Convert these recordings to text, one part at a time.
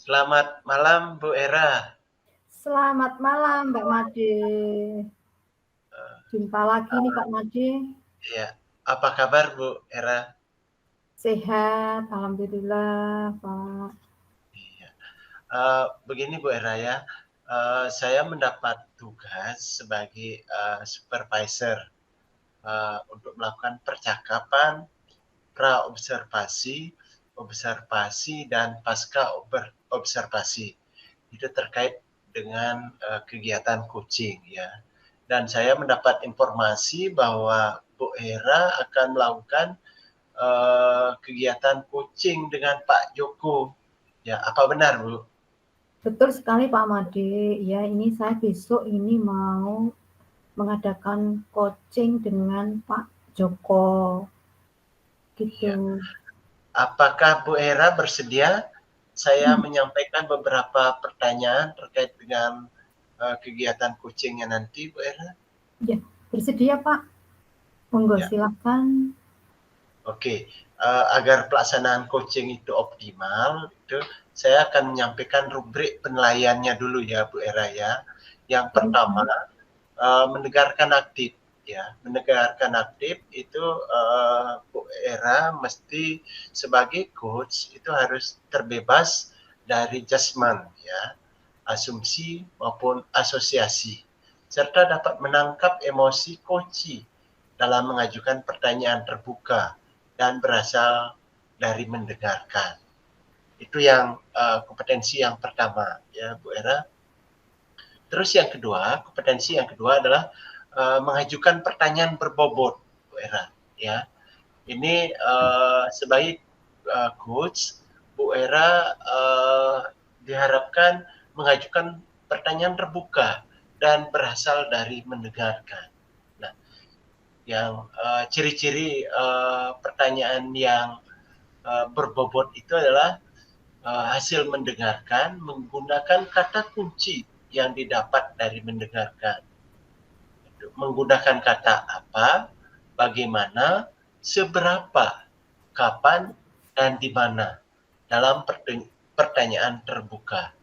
Selamat malam Bu Era. Selamat malam Mbak Made. Jumpa lagi nih Pak Made. Ya, apa kabar Bu Era? Sehat, alhamdulillah Pak. Iya. Begini Bu Era ya, saya mendapat tugas sebagai supervisor untuk melakukan percakapan, pra-observasi, observasi, dan pasca observasi. Itu terkait dengan kegiatan coaching ya. Dan saya mendapat informasi bahwa Bu Era akan melakukan kegiatan coaching dengan Pak Joko. Ya, apa benar Bu? Betul sekali Pak Made. Ya, ini saya besok ini mau mengadakan coaching dengan Pak Joko. Gitu. Ya. Apakah Bu Era bersedia saya menyampaikan beberapa pertanyaan terkait dengan kegiatan coachingnya nanti, Bu Era? Ya, bersedia Pak. Monggo Ya. silakan. Oke, agar pelaksanaan coaching itu optimal, itu saya akan menyampaikan rubrik penilaiannya dulu ya, Bu Era ya. Yang pertama, mendengarkan aktif ya. Mendengarkan aktif itu Bu Era mesti sebagai coach itu harus terbebas dari judgement ya, asumsi maupun asosiasi, serta dapat menangkap emosi coachee dalam mengajukan pertanyaan terbuka dan berasal dari mendengarkan. Itu yang kompetensi yang pertama ya Bu Era. Terus yang kedua, kompetensi yang kedua adalah mengajukan pertanyaan berbobot, Bu Era. Ya, ini sebagai coach, Bu Era diharapkan mengajukan pertanyaan terbuka dan berasal dari mendengarkan. Nah, yang ciri-ciri pertanyaan yang berbobot itu adalah hasil mendengarkan menggunakan kata kunci yang didapat dari mendengarkan. Menggunakan kata apa, bagaimana, seberapa, kapan, dan di mana dalam pertanyaan terbuka.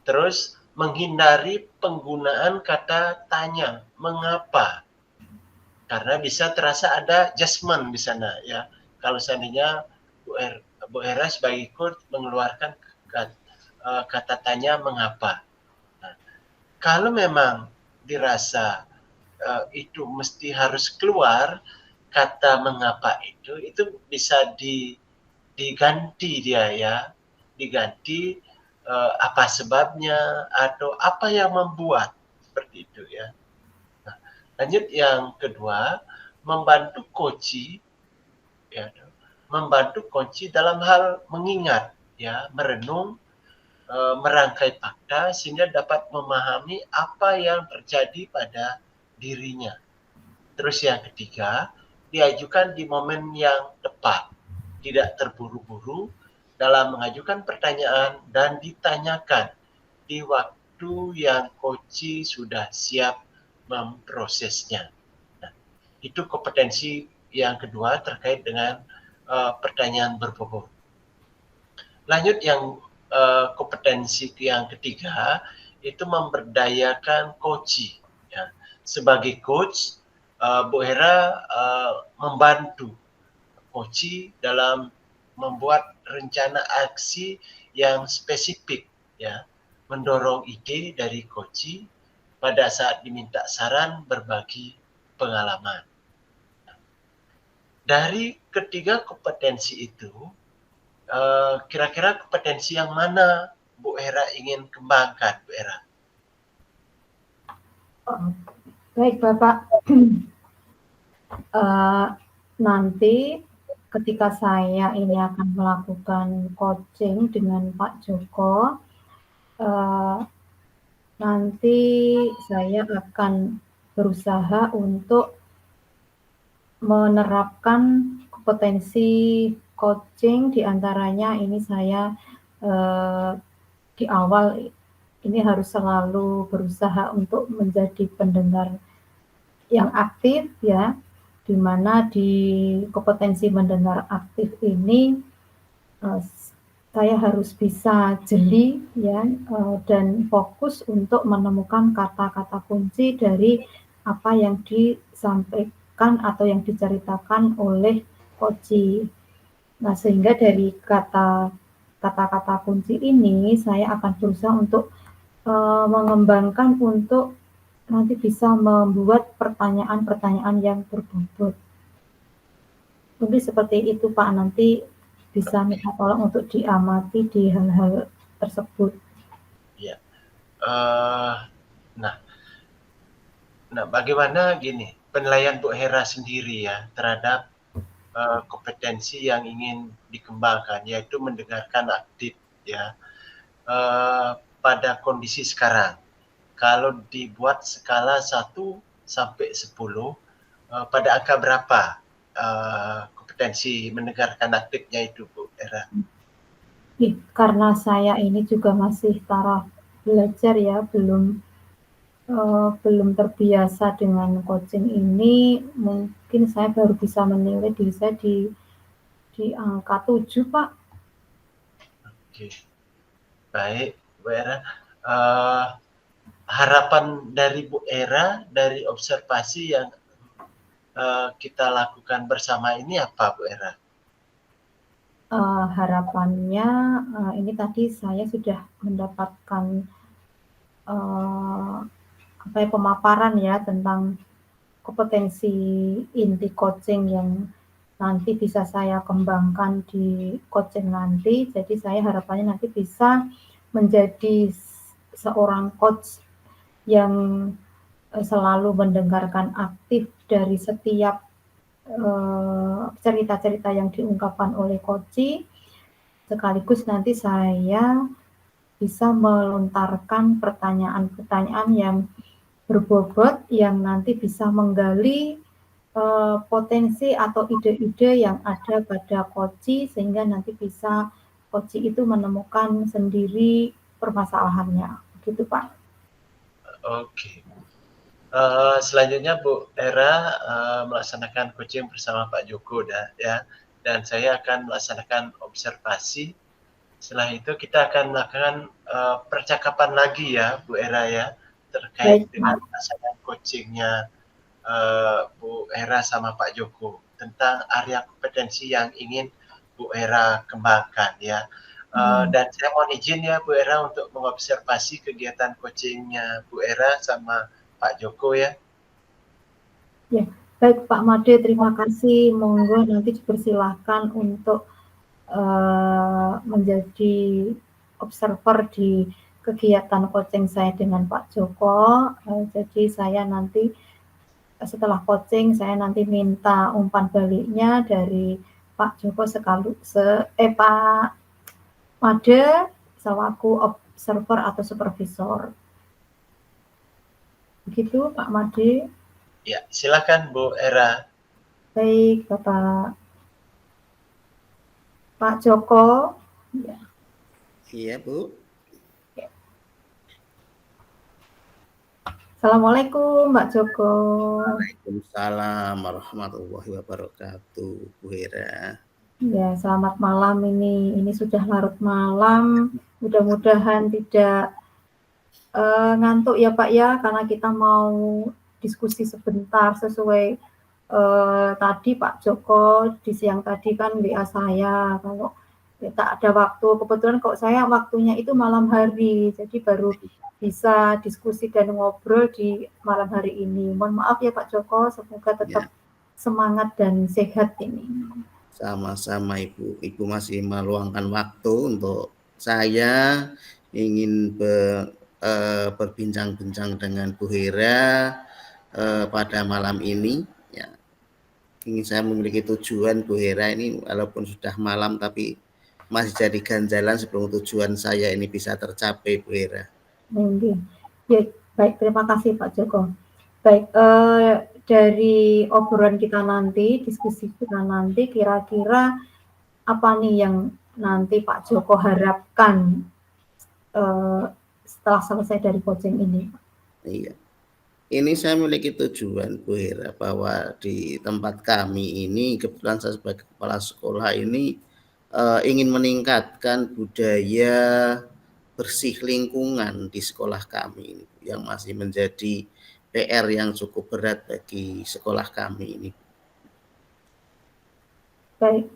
Terus menghindari penggunaan kata tanya, mengapa, karena bisa terasa ada judgement di sana ya. Kalau seandainya Bu Era sebagai coach mengeluarkan kata tanya mengapa. Nah, kalau memang dirasa itu mesti harus keluar kata mengapa itu bisa diganti dia ya, diganti apa sebabnya atau apa yang membuat seperti itu ya. Nah, lanjut yang kedua, membantu coachee ya, membantu coachee dalam hal mengingat ya, merenung, merangkai fakta sehingga dapat memahami apa yang terjadi pada dirinya. Terus yang ketiga, diajukan di momen yang tepat, tidak terburu-buru dalam mengajukan pertanyaan dan ditanyakan di waktu yang coachee sudah siap memprosesnya. Nah, itu kompetensi yang kedua terkait dengan pertanyaan berbobot. Lanjut yang kompetensi yang ketiga itu memberdayakan coachee. Ya. Sebagai coach, Bu Hera membantu coachee dalam membuat rencana aksi yang spesifik, ya, mendorong ide dari coachee pada saat diminta saran berbagi pengalaman. Dari ketiga kompetensi itu, kira-kira kompetensi yang mana Bu Hera ingin kembangkan, Bu Hera? Baik Bapak. Nanti ketika saya ini akan melakukan coaching dengan Pak Joko, nanti saya akan berusaha untuk menerapkan kompetensi coaching, diantaranya ini saya di awal ini harus selalu berusaha untuk menjadi pendengar yang aktif ya, di mana di kompetensi mendengar aktif ini saya harus bisa jeli ya, dan fokus untuk menemukan kata-kata kunci dari apa yang disampaikan atau yang diceritakan oleh Koci. Nah, sehingga dari kata-kata kunci ini saya akan berusaha untuk mengembangkan untuk nanti bisa membuat pertanyaan-pertanyaan yang berbobot. Mungkin seperti itu Pak, nanti bisa minta tolong untuk diamati di hal-hal tersebut. Ya. Nah, bagaimana gini penilaian Bu Hera sendiri ya terhadap kompetensi yang ingin dikembangkan, yaitu mendengarkan aktif ya pada kondisi sekarang. Kalau dibuat skala 1 sampai 10, pada angka berapa kompetensi mendengarkan aktifnya itu Bu Hera? Karena saya ini juga masih taraf belajar ya, belum terbiasa dengan coaching ini, mungkin saya baru bisa menilai diri saya di angka 7 Pak. Oke, baik Bu Hera. Harapan dari Bu Hera dari observasi yang kita lakukan bersama ini apa Bu Hera? Harapannya ini tadi saya sudah mendapatkan pemaparan ya tentang kompetensi inti coaching yang nanti bisa saya kembangkan di coaching nanti. Jadi saya harapannya nanti bisa menjadi seorang coach yang selalu mendengarkan aktif dari setiap cerita-cerita yang diungkapkan oleh Koci, sekaligus nanti saya bisa melontarkan pertanyaan-pertanyaan yang berbobot yang nanti bisa menggali potensi atau ide-ide yang ada pada Koci, sehingga nanti bisa Koci itu menemukan sendiri permasalahannya. Begitu Pak. Oke. Selanjutnya Bu Hera melaksanakan coaching bersama Pak Joko ya, dan saya akan melaksanakan observasi. Setelah itu kita akan melakukan percakapan lagi ya Bu Hera ya, terkait Baik, dengan pelaksanaan coachingnya Bu Hera sama Pak Joko tentang area kompetensi yang ingin Bu Hera kembangkan ya. Dan saya mohon izin ya Bu Hera untuk mengobservasi kegiatan coachingnya Bu Hera sama Pak Joko ya. Ya, baik Pak Made, terima kasih. Monggo nanti dipersilahkan untuk menjadi observer di kegiatan coaching saya dengan Pak Joko. Jadi saya nanti setelah coaching saya nanti minta umpan baliknya dari Pak Joko Pak Made selaku observer atau supervisor. Begitu Pak Made. Ya, silakan Bu Hera. Baik, Bapak. Pak Joko. Ya. Iya, Bu. Assalamualaikum, Mbak Joko. Waalaikumsalam warahmatullahi wabarakatuh, Bu Hera. Ya, selamat malam ini. Ini sudah larut malam. Mudah-mudahan tidak ngantuk ya Pak ya, karena kita mau diskusi sebentar sesuai tadi Pak Joko di siang tadi kan WA saya kalau tak ada waktu. Kebetulan kok saya waktunya itu malam hari, jadi baru bisa diskusi dan ngobrol di malam hari ini. Mohon maaf ya Pak Joko, semoga tetap semangat dan sehat ini. Sama-sama Ibu. Ibu masih meluangkan waktu untuk saya ingin berbincang-bincang dengan Bu Hera pada malam ini. Ya. Ingin saya memiliki tujuan Bu Hera ini walaupun sudah malam tapi masih jadi ganjalan sebelum tujuan saya ini bisa tercapai Bu Hera. Ya, baik, terima kasih Pak Joko. Baik, dari obrolan kita nanti, diskusi kita nanti, kira-kira apa nih yang nanti Pak Joko harapkan setelah selesai dari coaching ini? Iya. Ini saya memiliki tujuan Bu Hera bahwa di tempat kami ini kebetulan saya sebagai kepala sekolah ini ingin meningkatkan budaya bersih lingkungan di sekolah kami ini, yang masih menjadi PR yang cukup berat bagi sekolah kami ini. Baik,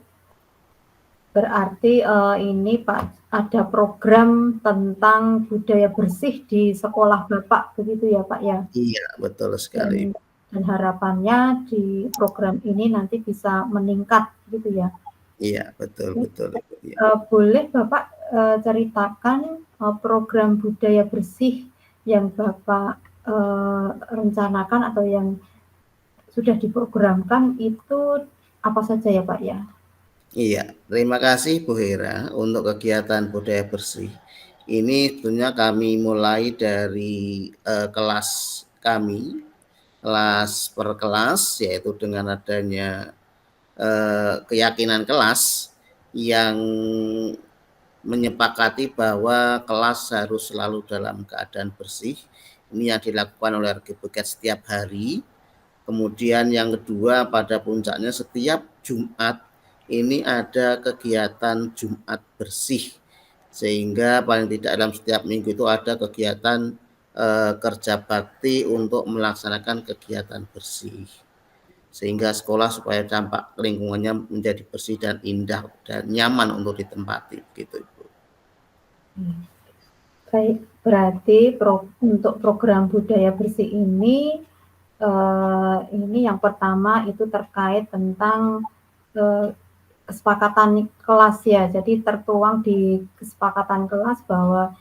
berarti ini Pak ada program tentang budaya bersih di sekolah Bapak, begitu ya Pak ya? Iya, betul sekali. Dan harapannya di program ini nanti bisa meningkat, gitu ya? Iya, betul. Boleh Bapak ceritakan program budaya bersih yang Bapak rencanakan atau yang sudah diprogramkan itu apa saja ya Pak ya? Iya, terima kasih Bu Hera untuk kegiatan budaya bersih. Ini tentunya kami mulai dari kelas kami, kelas per kelas, yaitu dengan adanya keyakinan kelas yang menyepakati bahwa kelas harus selalu dalam keadaan bersih. Ini yang dilakukan oleh RGBK setiap hari. Kemudian yang kedua, pada puncaknya setiap Jumat ini ada kegiatan Jumat bersih, sehingga paling tidak dalam setiap minggu itu ada kegiatan kerja bakti untuk melaksanakan kegiatan bersih, sehingga sekolah supaya dampak lingkungannya menjadi bersih dan indah dan nyaman untuk ditempati, gitu Ibu. Baik, berarti untuk program budaya bersih ini yang pertama itu terkait tentang kesepakatan kelas ya. Jadi tertuang di kesepakatan kelas bahwa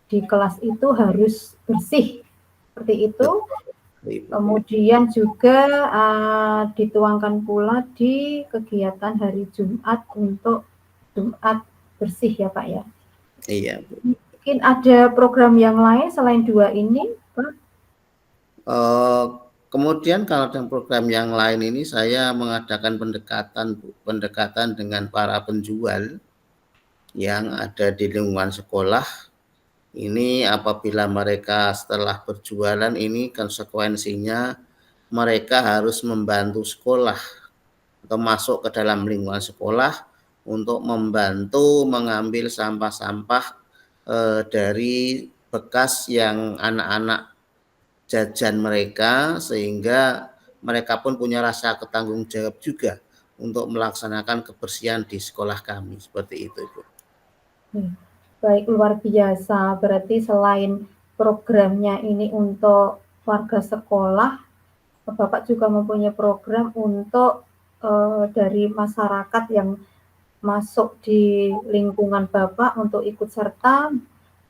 di kelas itu harus bersih, seperti itu. Kemudian juga dituangkan pula di kegiatan hari Jumat untuk Jumat bersih ya Pak ya. Iya Bu. Mungkin ada program yang lain selain dua ini Pak? Kemudian kalau dalam program yang lain ini saya mengadakan pendekatan dengan para penjual yang ada di lingkungan sekolah. Ini apabila mereka setelah berjualan ini konsekuensinya mereka harus membantu sekolah atau masuk ke dalam lingkungan sekolah untuk membantu mengambil sampah-sampah dari bekas yang anak-anak jajan mereka, sehingga mereka pun punya rasa ketanggung jawab juga untuk melaksanakan kebersihan di sekolah kami, seperti itu Ibu. Baik, luar biasa. Berarti selain programnya ini untuk warga sekolah, Bapak juga mempunyai program untuk dari masyarakat yang masuk di lingkungan Bapak untuk ikut serta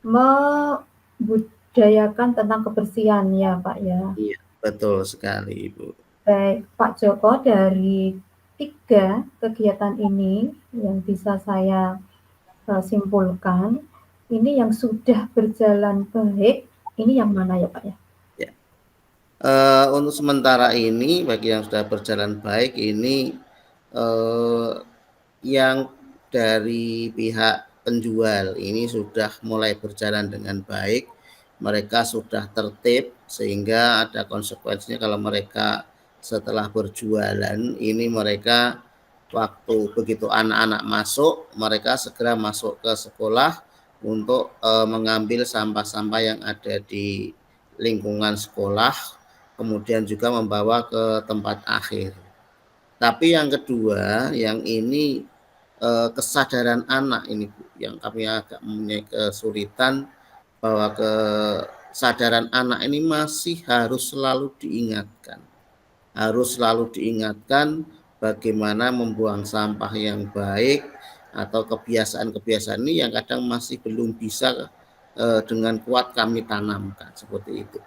membudayakan tentang kebersihan ya Pak ya. Iya, betul sekali Ibu. Baik, Pak Joko, dari 3 kegiatan ini yang bisa saya simpulkan, ini yang sudah berjalan baik, ini yang mana ya Pak ya? Ya. Untuk sementara ini bagi yang sudah berjalan baik ini yang dari pihak penjual ini sudah mulai berjalan dengan baik. Mereka sudah tertib sehingga ada konsekuensinya kalau mereka setelah berjualan ini mereka waktu begitu anak-anak masuk, mereka segera masuk ke sekolah untuk mengambil sampah-sampah yang ada di lingkungan sekolah, kemudian juga membawa ke tempat akhir. Tapi yang kedua, yang ini kesadaran anak ini Bu, yang kami agak mempunyai kesulitan bahwa kesadaran anak ini masih harus selalu diingatkan. Harus selalu diingatkan bagaimana membuang sampah yang baik atau kebiasaan-kebiasaan ini yang kadang masih belum bisa dengan kuat kami tanamkan, seperti itu.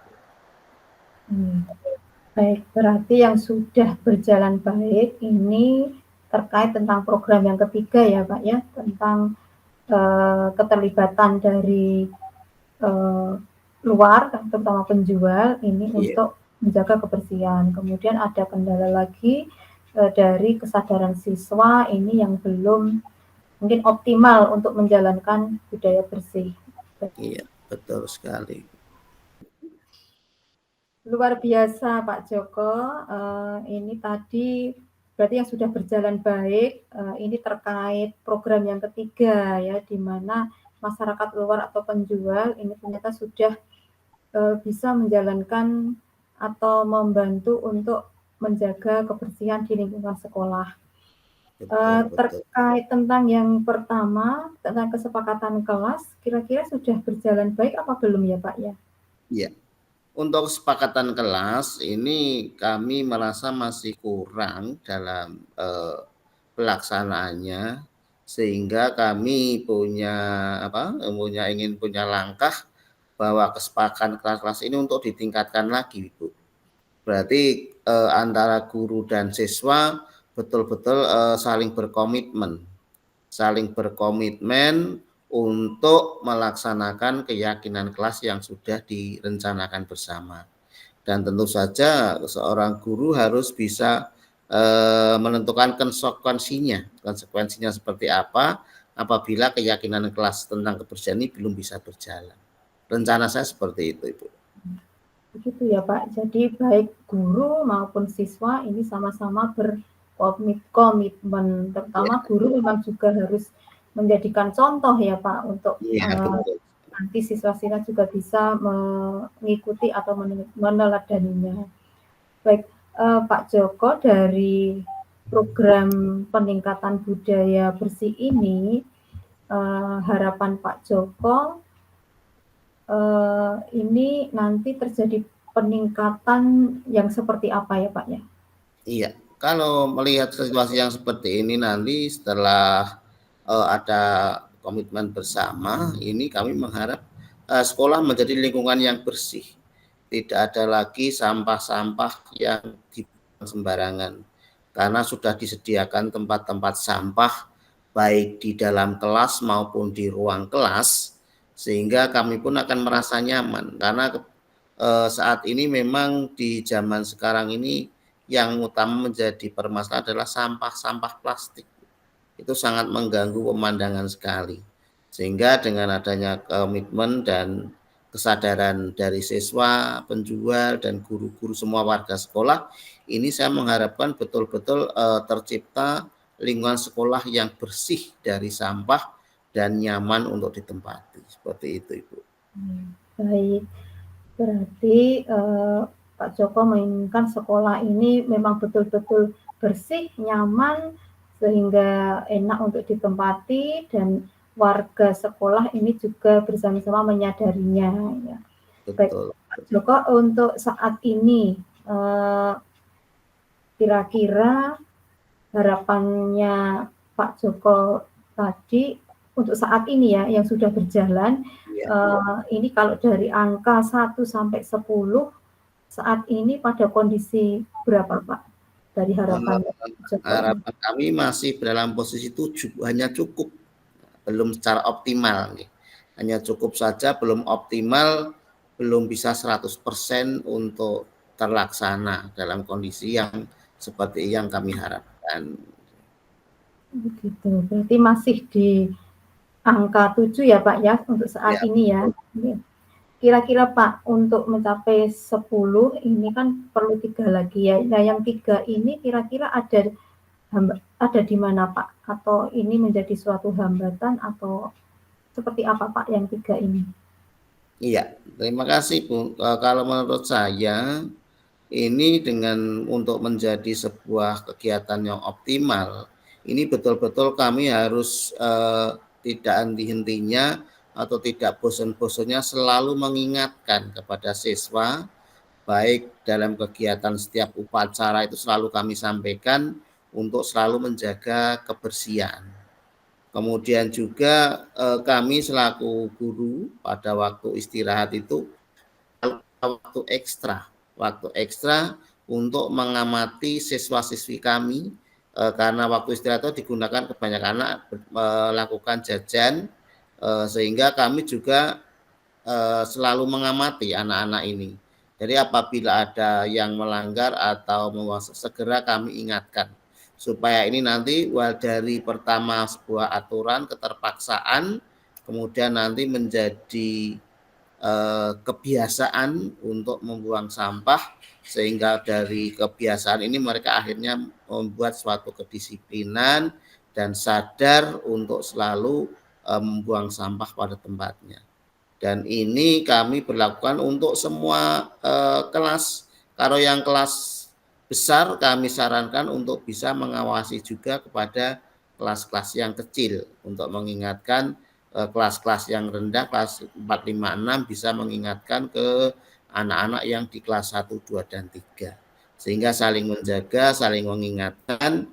Baik, berarti yang sudah berjalan baik ini terkait tentang program yang ketiga ya Pak ya, tentang keterlibatan dari luar, terutama penjual ini untuk menjaga kebersihan. Kemudian ada kendala lagi dari kesadaran siswa ini yang belum mungkin optimal untuk menjalankan budaya bersih. Iya, betul sekali. Luar biasa Pak Joko, ini tadi berarti yang sudah berjalan baik, ini terkait program yang ketiga ya, di mana masyarakat luar atau penjual ini ternyata sudah bisa menjalankan atau membantu untuk menjaga kebersihan di lingkungan sekolah. Terkait tentang yang pertama, tentang kesepakatan kelas, kira-kira sudah berjalan baik apa belum ya Pak ya? Iya. Untuk kesepakatan kelas ini kami merasa masih kurang dalam pelaksanaannya, sehingga kami ingin punya langkah bahwa kesepakatan kelas-kelas ini untuk ditingkatkan lagi, Bu. Berarti antara guru dan siswa betul-betul saling berkomitmen untuk melaksanakan keyakinan kelas yang sudah direncanakan bersama. Dan tentu saja seorang guru harus bisa menentukan konsekuensinya seperti apa apabila keyakinan kelas tentang kebersihan ini belum bisa berjalan. Rencana saya seperti itu, Ibu. Begitu ya Pak, jadi baik guru maupun siswa ini sama-sama berkomitmen, terutama guru memang juga harus menjadikan contoh ya Pak untuk nanti siswa-siswa juga bisa mengikuti atau meneladaninya. Baik, Pak Joko, dari program peningkatan budaya bersih ini, harapan Pak Joko ini nanti terjadi peningkatan yang seperti apa ya Pak ya? Iya, kalau melihat situasi yang seperti ini nanti setelah ada komitmen bersama, ini kami mengharap sekolah menjadi lingkungan yang bersih. Tidak ada lagi sampah-sampah yang dibuang sembarangan. Karena sudah disediakan tempat-tempat sampah baik di dalam kelas maupun di ruang kelas, sehingga kami pun akan merasa nyaman. Karena saat ini memang di zaman sekarang ini yang utama menjadi permasalahan adalah sampah-sampah plastik. Itu sangat mengganggu pemandangan sekali. Sehingga dengan adanya komitmen dan kesadaran dari siswa, penjual, dan guru-guru semua warga sekolah, ini saya mengharapkan betul-betul tercipta lingkungan sekolah yang bersih dari sampah dan nyaman untuk ditempati. Seperti itu, Ibu. Baik, berarti Pak Joko menginginkan sekolah ini memang betul-betul bersih, nyaman, sehingga enak untuk ditempati, dan warga sekolah ini juga bersama-sama menyadarinya. Ya. Baik, Pak Joko, untuk saat ini kira-kira harapannya Pak Joko tadi untuk saat ini ya yang sudah berjalan, ini kalau dari angka 1 sampai 10 saat ini pada kondisi berapa Pak dari harapan Joko? Harapan kami masih dalam posisi 7, hanya cukup, belum secara optimal. Hanya cukup saja, belum optimal, belum bisa 100% untuk terlaksana dalam kondisi yang seperti yang kami harapkan. Begitu, berarti masih di angka 7 ya Pak ya untuk saat ini ya. Kira-kira Pak untuk mencapai 10 ini kan perlu 3 lagi ya. Nah yang 3 ini kira-kira ada di mana Pak? Atau ini menjadi suatu hambatan atau seperti apa Pak yang 3 ini? Iya, terima kasih Bu. Kalau menurut saya ini dengan untuk menjadi sebuah kegiatan yang optimal, ini betul-betul kami harus tidak henti-hentinya atau tidak bosan-bosannya selalu mengingatkan kepada siswa, baik dalam kegiatan setiap upacara itu selalu kami sampaikan untuk selalu menjaga kebersihan. Kemudian juga kami selaku guru pada waktu istirahat itu waktu ekstra untuk mengamati siswa-siswi kami, karena waktu istirahat itu digunakan kebanyakan anak melakukan jajan, sehingga kami juga selalu mengamati anak-anak ini. Jadi apabila ada yang melanggar atau segera kami ingatkan, supaya ini nanti dari pertama sebuah aturan keterpaksaan, kemudian nanti menjadi kebiasaan untuk membuang sampah, sehingga dari kebiasaan ini mereka akhirnya membuat suatu kedisiplinan dan sadar untuk selalu membuang sampah pada tempatnya. Dan ini kami berlakukan untuk semua kelas. Kalau yang kelas besar kami sarankan untuk bisa mengawasi juga kepada kelas-kelas yang kecil untuk mengingatkan kelas-kelas yang rendah, kelas 4, 5, 6 bisa mengingatkan ke anak-anak yang di kelas 1, 2, dan 3. Sehingga saling menjaga, saling mengingatkan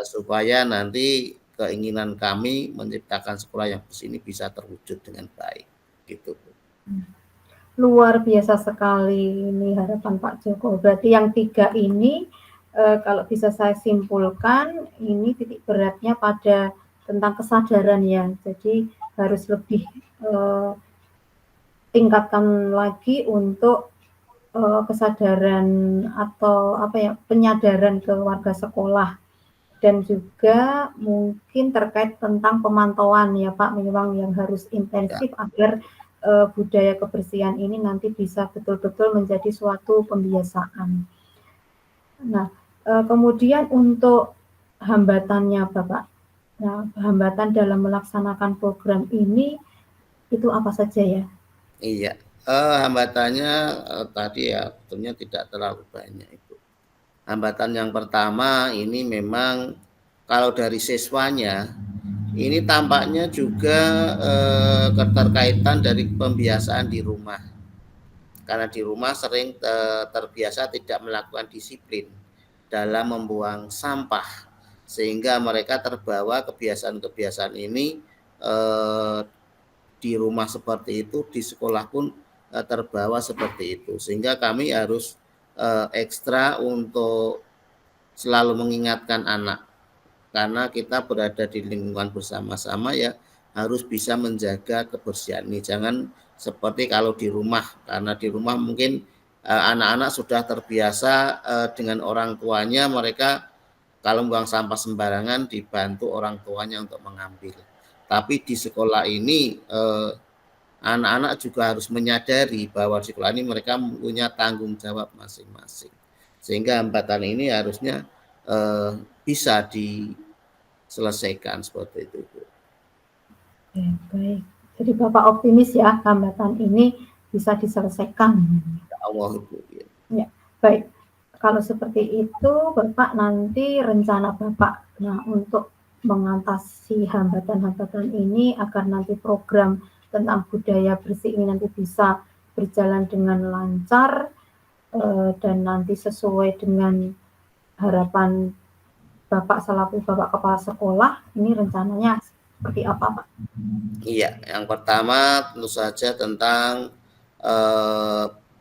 supaya nanti keinginan kami menciptakan sekolah yang bersih ini bisa terwujud dengan baik. Gitu. Luar biasa sekali ini harapan Pak Joko. Berarti yang 3 ini kalau bisa saya simpulkan ini titik beratnya pada tentang kesadaran ya. Jadi harus lebih tingkatkan lagi untuk kesadaran atau penyadaran ke warga sekolah, dan juga mungkin terkait tentang pemantauan ya Pak, memang yang harus intensif agar budaya kebersihan ini nanti bisa betul-betul menjadi suatu pembiasaan. Nah, kemudian untuk hambatannya Bapak, nah hambatan dalam melaksanakan program ini itu apa saja ya? Iya, hambatannya tadi ya tentunya tidak terlalu banyak Ibu. Hambatan yang pertama ini memang kalau dari siswanya ini tampaknya juga keterkaitan dari pembiasaan di rumah. Karena di rumah sering terbiasa tidak melakukan disiplin dalam membuang sampah, sehingga mereka terbawa kebiasaan-kebiasaan ini di rumah seperti itu, di sekolah pun terbawa seperti itu, sehingga kami harus ekstra untuk selalu mengingatkan anak, karena kita berada di lingkungan bersama-sama ya harus bisa menjaga kebersihan ini. Jangan seperti kalau di rumah, karena di rumah mungkin anak-anak sudah terbiasa dengan orang tuanya, mereka kalau buang sampah sembarangan dibantu orang tuanya untuk mengambil. Tapi di sekolah ini anak-anak juga harus menyadari bahwa di sekolah ini mereka punya tanggung jawab masing-masing. Sehingga hambatan ini harusnya bisa diselesaikan seperti itu. Oke, baik. Jadi Bapak optimis ya hambatan ini bisa diselesaikan. Allah Ibu. Ya, baik. Kalau seperti itu Bapak nanti rencana Bapak, nah untuk mengatasi hambatan-hambatan ini agar nanti program tentang budaya bersih ini nanti bisa berjalan dengan lancar dan nanti sesuai dengan harapan Bapak selaku Bapak Kepala Sekolah, ini rencananya seperti apa Pak? Iya, yang pertama tentu saja tentang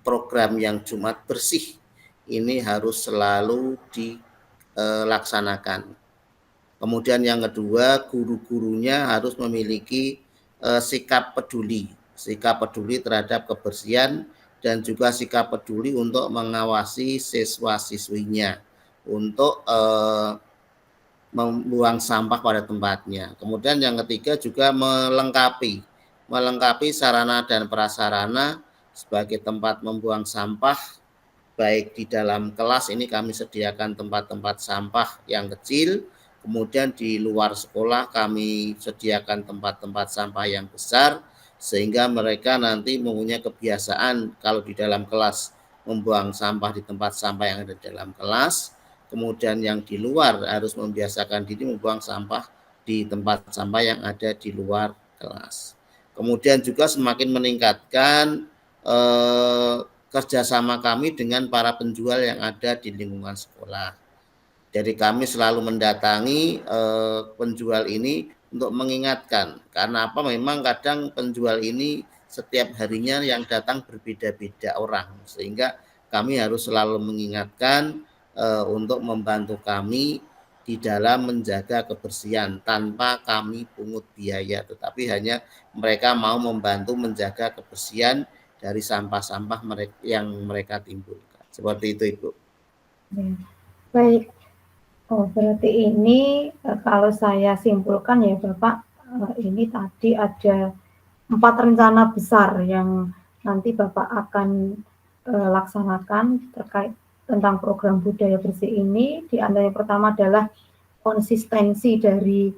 program yang Jumat Bersih ini harus selalu dilaksanakan. Kemudian yang kedua, guru-gurunya harus memiliki sikap peduli terhadap kebersihan dan juga sikap peduli untuk mengawasi siswa-siswinya untuk membuang sampah pada tempatnya. Kemudian yang ketiga juga melengkapi sarana dan prasarana sebagai tempat membuang sampah, baik di dalam kelas ini kami sediakan tempat-tempat sampah yang kecil, kemudian di luar sekolah kami sediakan tempat-tempat sampah yang besar, sehingga mereka nanti mempunyai kebiasaan kalau di dalam kelas membuang sampah di tempat sampah yang ada di dalam kelas, kemudian yang di luar harus membiasakan diri membuang sampah di tempat sampah yang ada di luar kelas. Kemudian juga semakin meningkatkan kerjasama kami dengan para penjual yang ada di lingkungan sekolah. Jadi kami selalu mendatangi penjual ini untuk mengingatkan, karena apa, memang kadang penjual ini setiap harinya yang datang berbeda-beda orang, sehingga kami harus selalu mengingatkan untuk membantu kami di dalam menjaga kebersihan tanpa kami pungut biaya, tetapi hanya mereka mau membantu menjaga kebersihan dari sampah-sampah yang mereka timbulkan. Seperti itu Ibu. Ya, baik. Oh, berarti ini kalau saya simpulkan ya Bapak, ini tadi ada 4 rencana besar yang nanti Bapak akan laksanakan terkait tentang program budaya bersih ini. Di antara yang pertama adalah konsistensi dari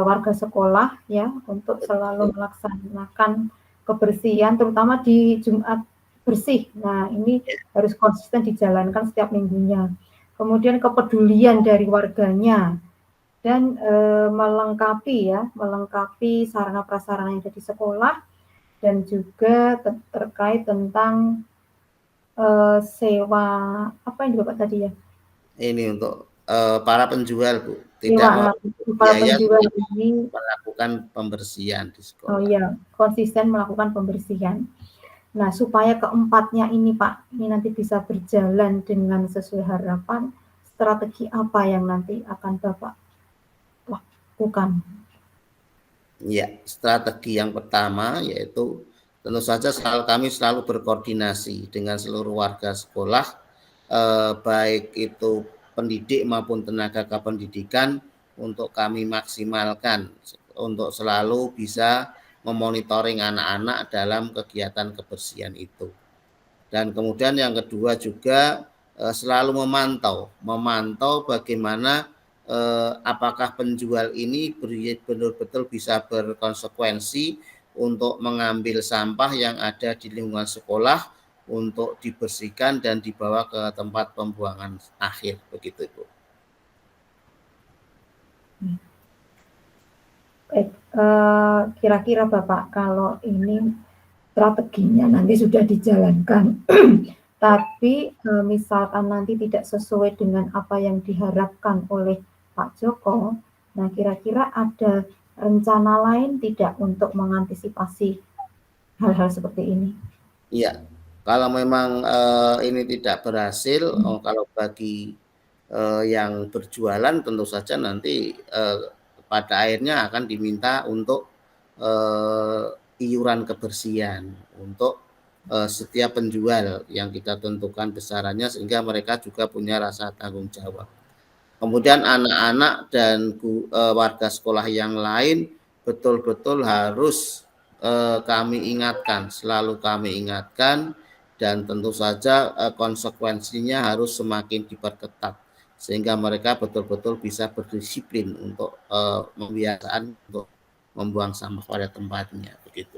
warga sekolah ya untuk selalu melaksanakan kebersihan, terutama di Jumat bersih. Nah, ini harus konsisten dijalankan setiap minggunya. Kemudian kepedulian dari warganya dan melengkapi sarana prasarana yang ada di sekolah, dan juga terkait tentang sewa apa yang Bapak tadi ya? Ini untuk para penjual, Bu, Sewa, para penjual ini melakukan pembersihan di sekolah. Oh iya, konsisten melakukan pembersihan. Nah, supaya keempatnya ini Pak, ini nanti bisa berjalan dengan sesuai harapan, strategi apa yang nanti akan Bapak lakukan? Ya, strategi yang pertama yaitu tentu saja kami selalu berkoordinasi dengan seluruh warga sekolah, baik itu pendidik maupun tenaga kependidikan, untuk kami maksimalkan untuk selalu bisa memonitoring anak-anak dalam kegiatan kebersihan itu. Dan kemudian yang kedua juga selalu memantau bagaimana apakah penjual ini betul-betul bisa berkonsekuensi untuk mengambil sampah yang ada di lingkungan sekolah untuk dibersihkan dan dibawa ke tempat pembuangan akhir, begitu Ibu. Baik, kira-kira Bapak kalau ini strateginya nanti sudah dijalankan, tapi misalkan nanti tidak sesuai dengan apa yang diharapkan oleh Pak Joko, nah kira-kira ada rencana lain tidak untuk mengantisipasi hal-hal seperti ini? Iya, kalau memang ini tidak berhasil, kalau bagi yang berjualan tentu saja nanti pada akhirnya akan diminta untuk iuran kebersihan untuk setiap penjual yang kita tentukan besarannya, sehingga mereka juga punya rasa tanggung jawab. Kemudian anak-anak dan warga sekolah yang lain betul-betul harus selalu kami ingatkan, dan tentu saja konsekuensinya harus semakin diperketat sehingga mereka betul-betul bisa berdisiplin untuk membiasakan untuk membuang sampah pada tempatnya, begitu.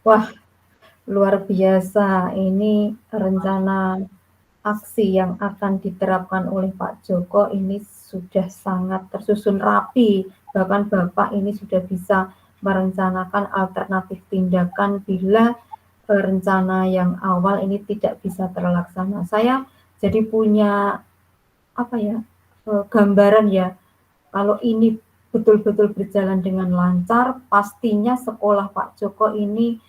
Wah, luar biasa ini rencana aksi yang akan diterapkan oleh Pak Joko ini sudah sangat tersusun rapi, bahkan Bapak ini sudah bisa merencanakan alternatif tindakan bila rencana yang awal ini tidak bisa terlaksana. Saya jadi punya gambaran ya, kalau ini betul-betul berjalan dengan lancar, pastinya sekolah Pak Joko ini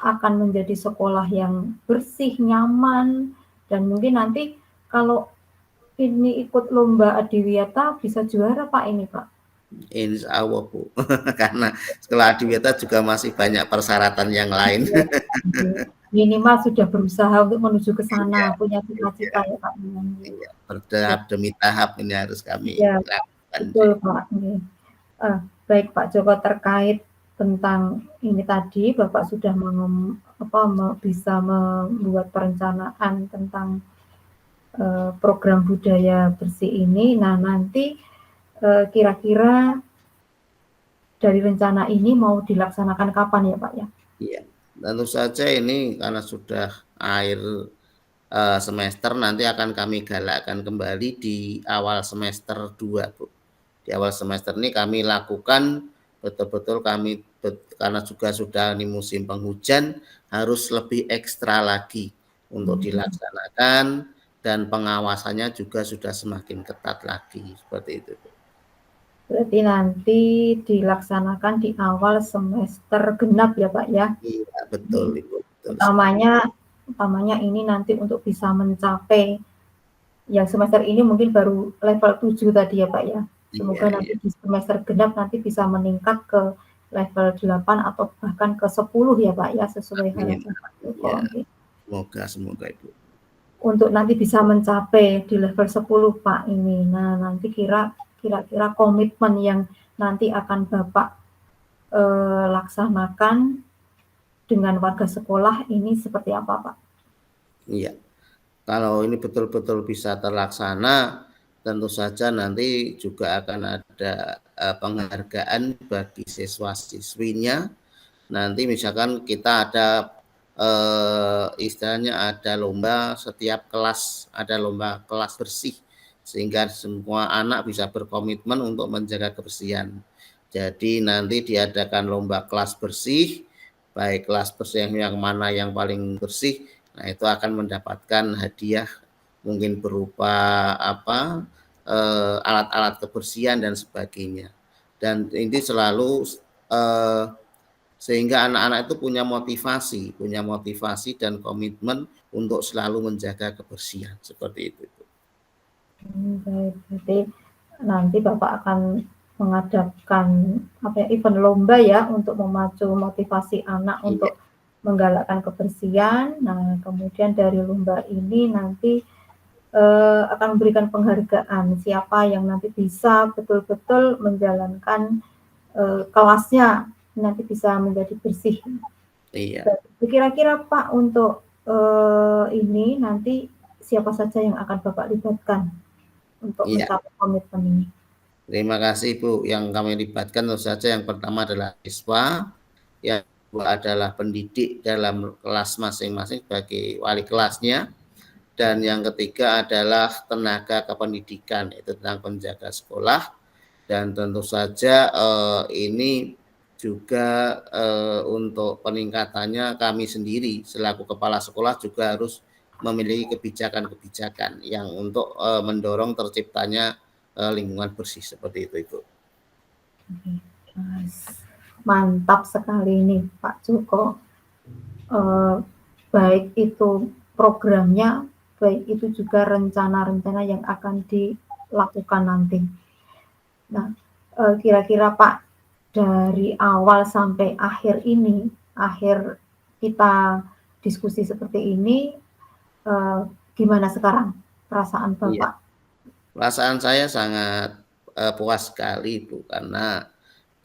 akan menjadi sekolah yang bersih, nyaman, dan mungkin nanti kalau ini ikut lomba Adiwiyata bisa juara Pak ini Pak. Insya Allah Bu, karena sekolah Adiwiyata juga masih banyak persyaratan yang lain. Minimal sudah berusaha untuk menuju ke sana, punya cita-cita ya Pak. Bertahap demi tahap ini harus kami lakukan. Betul Pak. Baik Pak Joko, terkait tentang ini tadi Bapak sudah bisa membuat perencanaan tentang program budaya bersih ini. Nah, nanti kira-kira dari rencana ini mau dilaksanakan kapan ya Pak ya? Iya, tentu saja ini karena sudah akhir semester, nanti akan kami galakkan kembali di awal semester 2 Bu. Di awal semester ini kami lakukan betul-betul karena juga sudah ini musim penghujan, harus lebih ekstra lagi untuk dilaksanakan, dan pengawasannya juga sudah semakin ketat lagi, seperti itu. Berarti nanti dilaksanakan di awal semester genap ya Pak ya? Iya, betul Ibu. Utamanya ini nanti untuk bisa mencapai yang semester ini mungkin baru level 7 tadi ya Pak ya. Semoga nanti di semester genap nanti bisa meningkat ke level 8 atau bahkan ke 10 ya Pak ya, sesuai harapan. Semoga Ibu. Untuk nanti bisa mencapai di level 10 Pak ini. Nah, nanti kira-kira komitmen yang nanti akan Bapak laksanakan dengan warga sekolah ini seperti apa, Pak? Iya, kalau ini betul-betul bisa terlaksana, tentu saja nanti juga akan ada penghargaan bagi siswa-siswinya. Nanti misalkan kita ada istilahnya ada lomba, setiap kelas ada lomba kelas bersih, sehingga semua anak bisa berkomitmen untuk menjaga kebersihan. Jadi nanti diadakan lomba kelas bersih, baik kelas bersih yang mana yang paling bersih, nah itu akan mendapatkan hadiah mungkin berupa alat-alat kebersihan dan sebagainya. Dan ini selalu sehingga anak-anak itu punya motivasi dan komitmen untuk selalu menjaga kebersihan seperti itu. Baik, berarti nanti Bapak akan mengadakan event lomba ya untuk memacu motivasi anak untuk menggalakkan kebersihan. Nah, kemudian dari lomba ini nanti akan memberikan penghargaan siapa yang nanti bisa betul-betul menjalankan kelasnya nanti bisa menjadi bersih. Iya. Kira-kira Pak untuk ini nanti siapa saja yang akan Bapak libatkan untuk mencapai komitmen ini? Terima kasih Bu. Yang kami libatkan tentu saja yang pertama adalah siswa, yang kedua adalah pendidik dalam kelas masing-masing sebagai wali kelasnya, dan yang ketiga adalah tenaga kependidikan, itu tentang penjaga sekolah. Dan tentu saja ini juga untuk peningkatannya kami sendiri selaku kepala sekolah juga harus memiliki kebijakan-kebijakan yang untuk mendorong terciptanya lingkungan bersih seperti itu, Ibu. Mantap sekali nih Pak Joko. Baik itu programnya, baik itu juga rencana-rencana yang akan dilakukan nanti. Nah, kira-kira Pak, dari awal sampai akhir ini, akhir kita diskusi seperti ini, gimana sekarang perasaan Bapak? Iya. Perasaan saya sangat puas sekali Bu, karena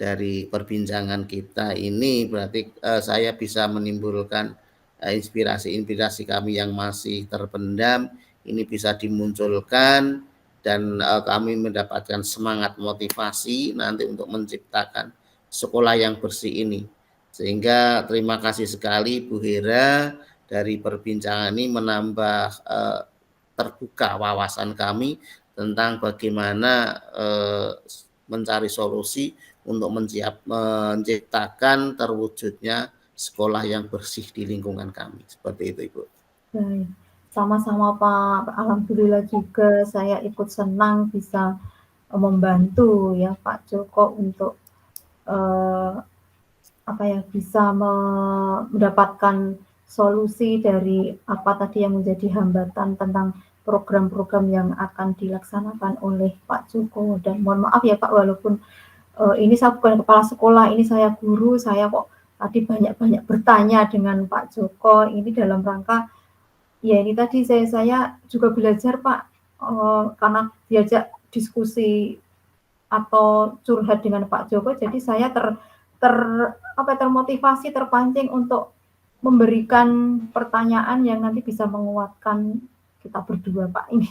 dari perbincangan kita ini berarti saya bisa menimbulkan inspirasi-inspirasi kami yang masih terpendam ini bisa dimunculkan, dan kami mendapatkan semangat motivasi nanti untuk menciptakan sekolah yang bersih ini. Sehingga terima kasih sekali Bu Hera, dari perbincangan ini menambah terbuka wawasan kami tentang bagaimana mencari solusi untuk menciptakan terwujudnya sekolah yang bersih di lingkungan kami. Seperti itu, Ibu. Baik. Sama-sama Pak, alhamdulillah juga saya ikut senang bisa membantu ya Pak Joko untuk bisa mendapatkan solusi dari apa tadi yang menjadi hambatan tentang program-program yang akan dilaksanakan oleh Pak Joko. Dan mohon maaf ya Pak, walaupun ini saya bukan kepala sekolah, ini saya guru, saya kok tadi banyak-banyak bertanya dengan Pak Joko, ini dalam rangka, ya ini tadi saya juga belajar Pak, karena diajak diskusi atau curhat dengan Pak Joko, jadi saya termotivasi, terpancing untuk memberikan pertanyaan yang nanti bisa menguatkan kita berdua Pak ini.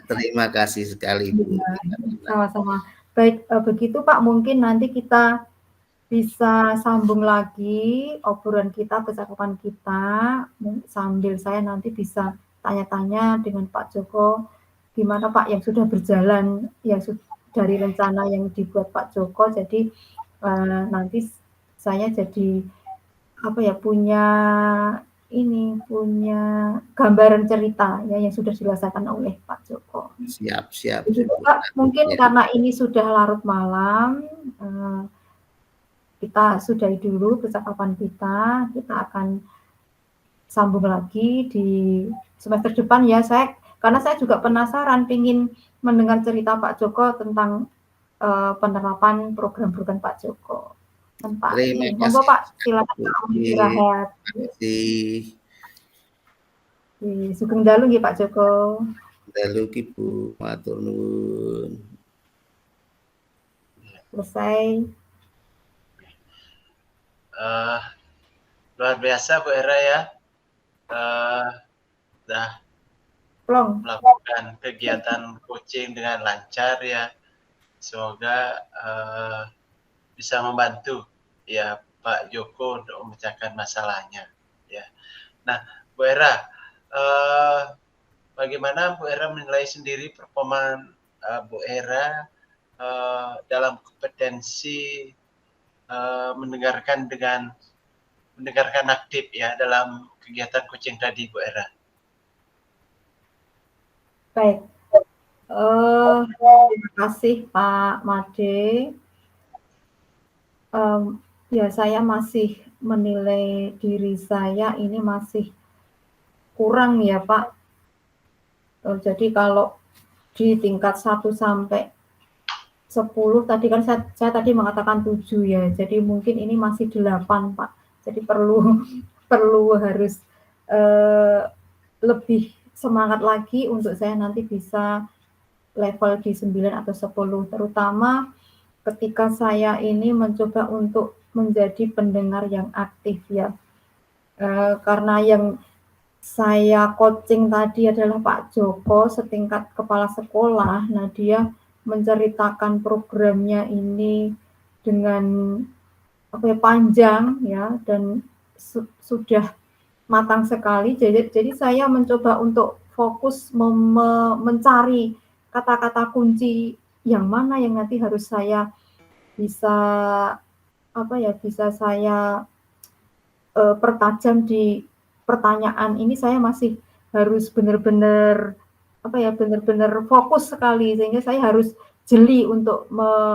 Terima kasih sekali Bu. Sama-sama. Baik, begitu Pak, mungkin nanti kita bisa sambung lagi obrolan kita, percakapan kita, sambil saya nanti bisa tanya-tanya dengan Pak Joko, gimana Pak yang sudah berjalan, yang dari rencana yang dibuat Pak Joko, jadi nanti saya jadi punya gambaran cerita ya yang sudah dirasakan oleh Pak Joko. Siap. Jadi, Pak, mungkin karena ini sudah larut malam, kita sudahi dulu percakapan kita akan sambung lagi di semester depan ya. Karena saya juga penasaran, ingin mendengar cerita Pak Joko tentang penerapan program-program Pak Joko. Terima kasih. Monggo Pak, silakan istirahat. Terima kasih. Sugeng dalu nggih Pak Joko. Dalu ki Bu, matur nuwun. Selesai. luar biasa Bu Era ya. Sudah melakukan kegiatan coaching dengan lancar ya. Semoga bisa membantu ya Pak Joko untuk memecahkan masalahnya ya. Nah, Bu Era, bagaimana Bu Era menilai sendiri performa Bu Era dalam kompetensi mendengarkan aktif ya dalam kegiatan coaching tadi Bu Era? Baik, terima kasih Pak Made. Ya, saya masih menilai diri saya ini masih kurang ya Pak. Jadi kalau di tingkat 1 sampai 10 tadi kan saya tadi mengatakan 7 ya. Jadi mungkin ini masih 8 Pak. Jadi perlu harus lebih semangat lagi untuk saya nanti bisa level di 9 atau 10, terutama ketika saya ini mencoba untuk menjadi pendengar yang aktif ya. Karena yang saya coaching tadi adalah Pak Joko setingkat kepala sekolah. Nah, dia menceritakan programnya ini dengan panjang ya, dan sudah matang sekali. Jadi saya mencoba untuk fokus mencari kata-kata kunci yang mana yang nanti harus saya bisa saya pertajam di pertanyaan ini. Saya masih harus benar-benar fokus sekali, sehingga saya harus jeli untuk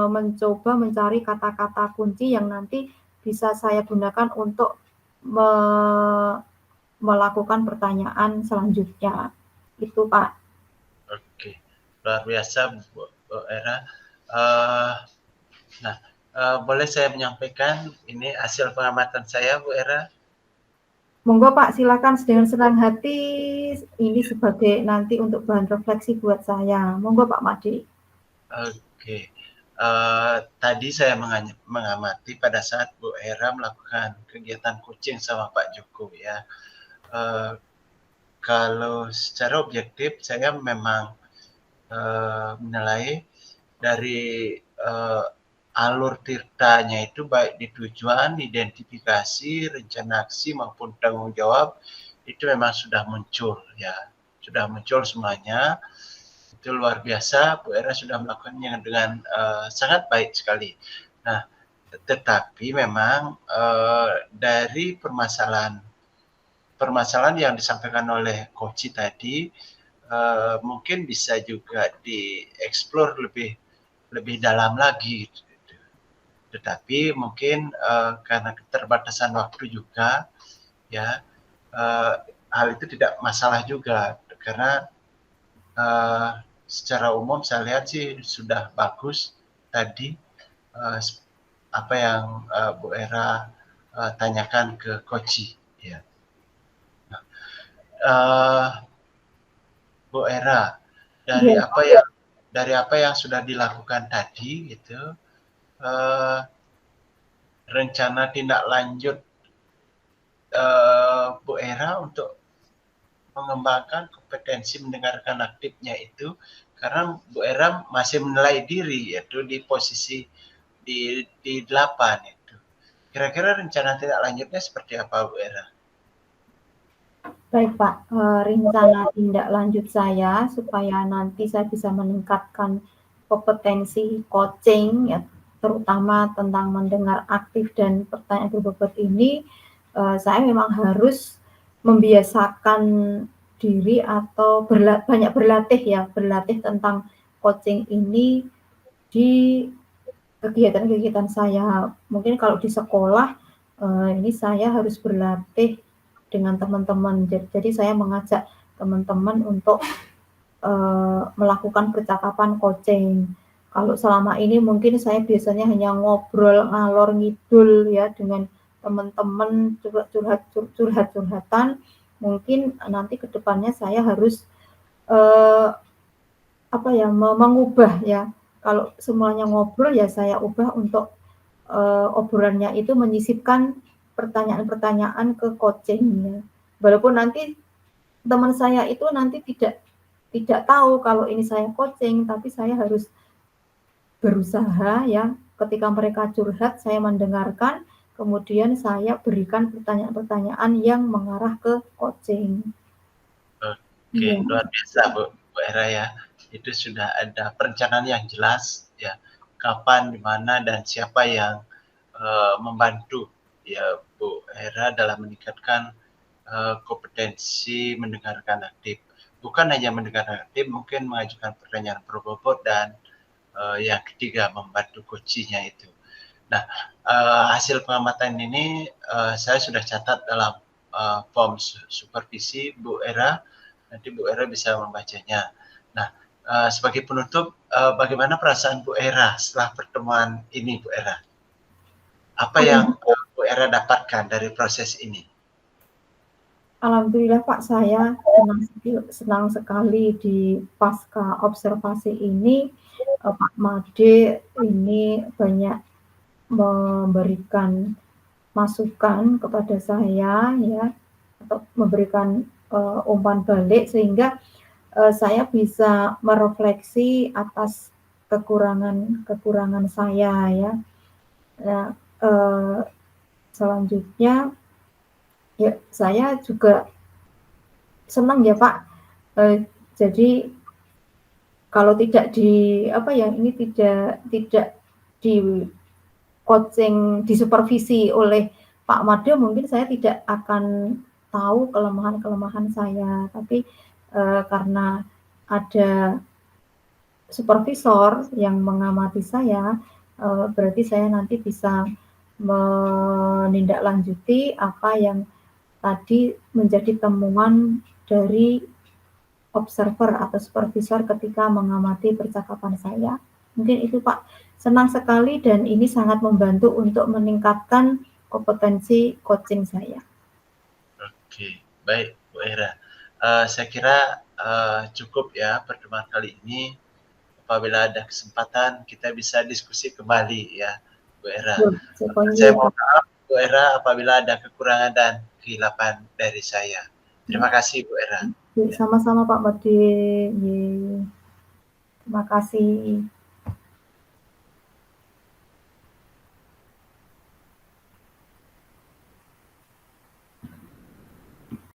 mencoba mencari kata-kata kunci yang nanti bisa saya gunakan untuk melakukan pertanyaan selanjutnya. Itu Pak. Oke, luar biasa Bu Era. Nah, boleh saya menyampaikan ini hasil pengamatan saya Bu Era? Monggo Pak, silakan dengan senang hati. Ini sebagai nanti untuk bahan refleksi buat saya. Monggo Pak Made. Oke. Tadi saya mengamati pada saat Bu Era melakukan kegiatan coaching sama Pak Joko ya. Kalau secara objektif saya memang menilai dari alur tirtanya itu baik di tujuan, identifikasi, rencana aksi maupun tanggung jawab itu memang sudah muncul ya, sudah muncul semuanya. Itu luar biasa, Bu Era sudah melakukannya dengan sangat baik sekali. Nah, tetapi memang dari permasalahan yang disampaikan oleh Koci tadi mungkin bisa juga dieksplor lebih dalam lagi. Tetapi mungkin karena keterbatasan waktu juga ya hal itu tidak masalah juga, karena secara umum saya lihat sih sudah bagus tadi apa yang Bu Era tanyakan ke Koci ya. Bu Era, dari apa yang sudah dilakukan tadi gitu, rencana tindak lanjut Bu Era untuk mengembangkan kompetensi mendengarkan aktifnya itu, karena Bu Era masih menilai diri yaitu di posisi di 8 itu. Kira-kira rencana tindak lanjutnya seperti apa Bu Era? Baik Pak, rencana tindak lanjut saya supaya nanti saya bisa meningkatkan kompetensi coaching ya, terutama tentang mendengar aktif dan pertanyaan berbobot ini, saya memang harus membiasakan diri atau banyak berlatih tentang coaching ini di kegiatan-kegiatan saya. Mungkin kalau di sekolah ini saya harus berlatih dengan teman-teman. Jadi saya mengajak teman-teman untuk melakukan percakapan coaching. Kalau selama ini mungkin saya biasanya hanya ngobrol ngalor ngidul ya dengan teman-teman, curhat-curhatan. Mungkin nanti ke depannya saya harus mengubah ya. Kalau semuanya ngobrol ya saya ubah untuk obrolannya itu menyisipkan pertanyaan-pertanyaan ke coaching-nya. Walaupun nanti teman saya itu nanti tidak tahu kalau ini saya coaching, tapi saya harus berusaha ya, ketika mereka curhat saya mendengarkan, kemudian saya berikan pertanyaan-pertanyaan yang mengarah ke coaching. Oke, luar biasa Bu Hera ya. Itu sudah ada perencanaan yang jelas ya, kapan, di mana, dan siapa yang membantu ya Bu Hera dalam meningkatkan kompetensi mendengarkan aktif. Bukan hanya mendengarkan aktif, mungkin mengajukan pertanyaan berbobot, dan yang ketiga membantu coachingnya itu. Nah, hasil pengamatan ini saya sudah catat dalam form supervisi Bu Hera. Nanti Bu Hera bisa membacanya. Nah, sebagai penutup, bagaimana perasaan Bu Hera setelah pertemuan ini, Bu Hera? Apa yang Bu Hera dapatkan dari proses ini? Alhamdulillah Pak, saya senang sekali di pasca observasi ini. Pak Made ini banyak memberikan masukan kepada saya ya, atau memberikan umpan balik, sehingga saya bisa merefleksi atas kekurangan saya ya. Nah, selanjutnya ya saya juga senang ya Pak. Jadi kalau tidak tidak di coaching, disupervisi oleh Pak Made, mungkin saya tidak akan tahu kelemahan-kelemahan saya. Tapi karena ada supervisor yang mengamati saya, berarti saya nanti bisa menindaklanjuti apa yang tadi menjadi temuan dari observer atau supervisor ketika mengamati percakapan saya. Mungkin itu Pak, senang sekali, dan ini sangat membantu untuk meningkatkan kompetensi coaching saya. Oke, baik Bu Hera. Saya kira cukup ya pertemuan kali ini. Apabila ada kesempatan kita bisa diskusi kembali ya Bu Hera. Saya mohon maaf Bu Hera apabila ada kekurangan dan kehilapan dari saya. Terima kasih Bu Hera. Sama-sama Pak Made. Terima kasih.